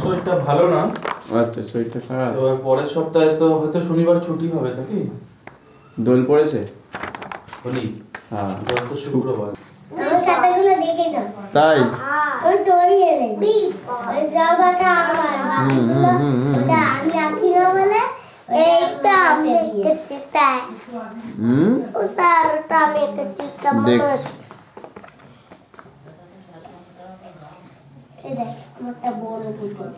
শরীরটা ভালো না। আচ্ছা, শরীরটা খারাপ। তো পরের সপ্তাহে তো হয়তো শনিবার ছুটি হবে, নাকি? দোল পড়েছে? হোলি। হ্যাঁ, দোল তো শুক্রবার। আমার খাতাগুলো দেখে না। তাই? ওই তৈরি এনেছি। ওই জামাটা আমার বাকিগুলো ওটা আমি আঁকি না বলে এইটা আমি এঁকেছি তাই। ও স্যারটা আমি এঁকেছি কেমন হয়েছে? এই দেখ, আমারটা বড় বোতল।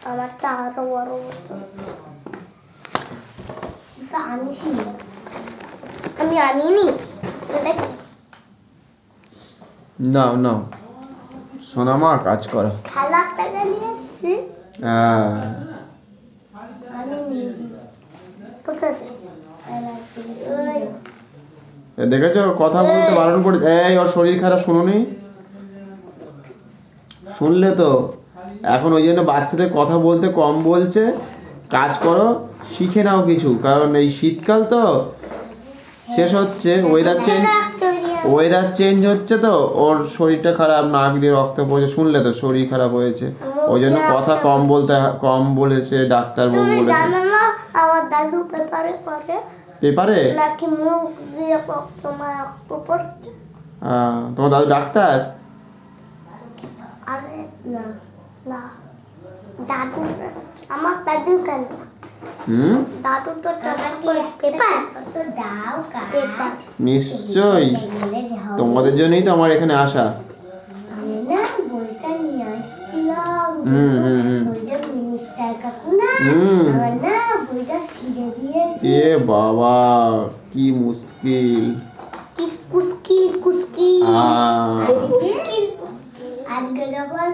আমারটা আরো বড় বোতল। এটা আনিসি না। আমি আনিনি। এটা কি? নাও নাও সোনামা, কাজ করো। খেলার টাকা নিয়ে এসছি। হ্যাঁ, আমি নিয়েছি। কোথায়? ওই দেখেছো কথা বলতে বারণ করে। এই ওর শরীর খারাপ, শুনোনি? শুনলে তো? এখন ওই জন্য বাচ্চাদের কথা বলতে কম বলছে। কাজ করো, শিখে নাও কিছু, কারণ এই শীতকাল তো শেষ হচ্ছে, ওয়েদার চেঞ্জ হচ্ছে, তো ওর শরীরটা খারাপ, নাক দিয়ে রক্ত পড়ছে, শুনলে তো শরীর খারাপ হয়েছে, ওই জন্য কথা কম বলেছে, ডাক্তারবাবু বলেছে। জানো না আমার দাদু পেপারে পড়ে পেপারে নাকি মুখ দিয়ে তোমার রক্ত পড়ছে। তোমার দাদু ডাক্তার? আরে না না, দাদু আমার দাদু কেন? দাদু তো পেপার তো দাও পেপার। নিশ্চয়ই, তোমাদের জন্যই তো আমার এখানে আসা। আমি না বইটা নিয়ে আসছিলাম, বইটা মিনিস্টার কাকু না আমার না বইটা ছিঁড়ে দিয়েছে। এ বাবা, কি মুশকিল। কি কুস্কি কুস্কি আজকে যখন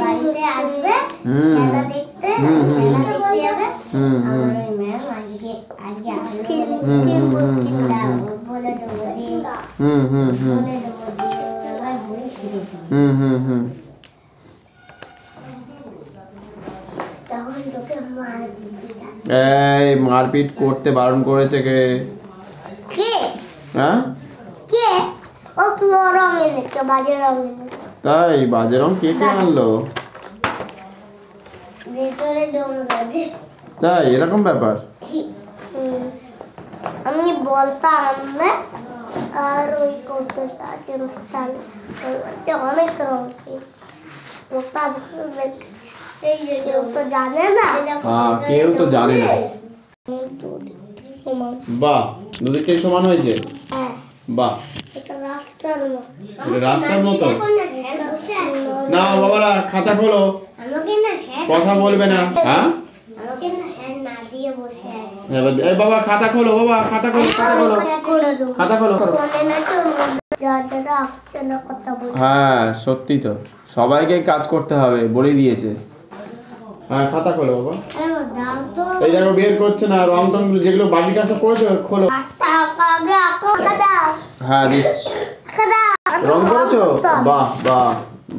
বাড়িতে আসবে খেলা দেখতে যাবে, আমার ওই ম্যাম আজকে বলে দেবো বই ছিঁড়ে দিই, তখন তোকে মার দিবি। এই মারপিট করতে বারণ করেছে কে? কে? হ্যাঁ, কে? ও পুরো রং এনেছে, বাজে রং এনেছে। তাই? বাজে রং কে আনলো? ভেতরে ডোমস আছে। তাই? এরকম ব্যাপার? আমি বলতাম না, আর ওই করতে অনেক রং এই যে কেউ তো জানে না। কেউ তো জানে না। বাহ, দুদিকটাই সমান হয়েছে। হ্যাঁ, বাহ, এটা রাস্তার মতো। এটা রাস্তার মতো। না বাবারা, খাতা খোলো, আমাকে না স্যার কথা বলবে না। হ্যাঁ, আমাকে না স্যার না দিয়ে বসে আছে। এই বাবা খাতা খোলো, বাবা খাতা খোলো, খাতা খোলো। হ্যাঁ, সত্যি তো, সবাইকে কাজ করতে হবে, বলেই দিয়েছে। হ্যাঁ, খাতা খোলো বাবা। এই দেখো বের করছে না, রং টং যেগুলো বাড়ির কাছে করেছো খোলো। হ্যাঁ দিচ্ছি। রং করেছো? বাহ বাহ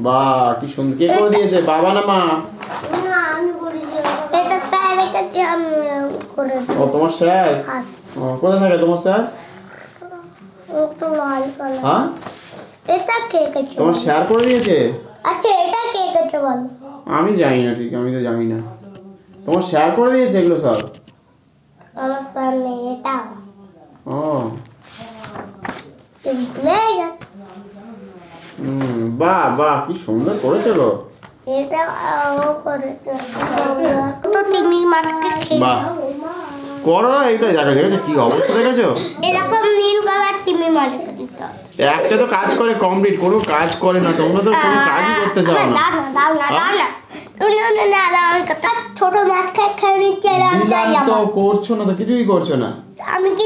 বাহ, কি সুন্দর। কে করে দিয়েছে, বাবা না মা? ও তোমার স্যার? কোথায় থাকে তোমার স্যার? হ্যাঁ, এটা কে এঁকেছে? তোমার স্যার করে দিয়েছে? আচ্ছা, এটা কে এঁকেছে বলো? আমি জানি না, ঠিক আমি তো জানি না। তোমার স্যার করে দিয়েছে এগুলো সব? আমার স্যার নেই, এটা ও বাহ বাহ, কি সুন্দর করেছো গো। এটা ও করেছে তো তুমি মার্কেট। বাহ, করো এইটা। দেখো কি অবস্থা, দেখেছো? এরকম নীল কালার তুমি মার্কেট দিতে। একটা তো কাজ করে কমপ্লিট, কোনো কাজ করে না। তোমরা তো কোনো কাজই করতে চাও না। দাও না ছোট মাছ খাই নিচ্ছে, তো করছো না তো, কিছুই করছো না। আমি কি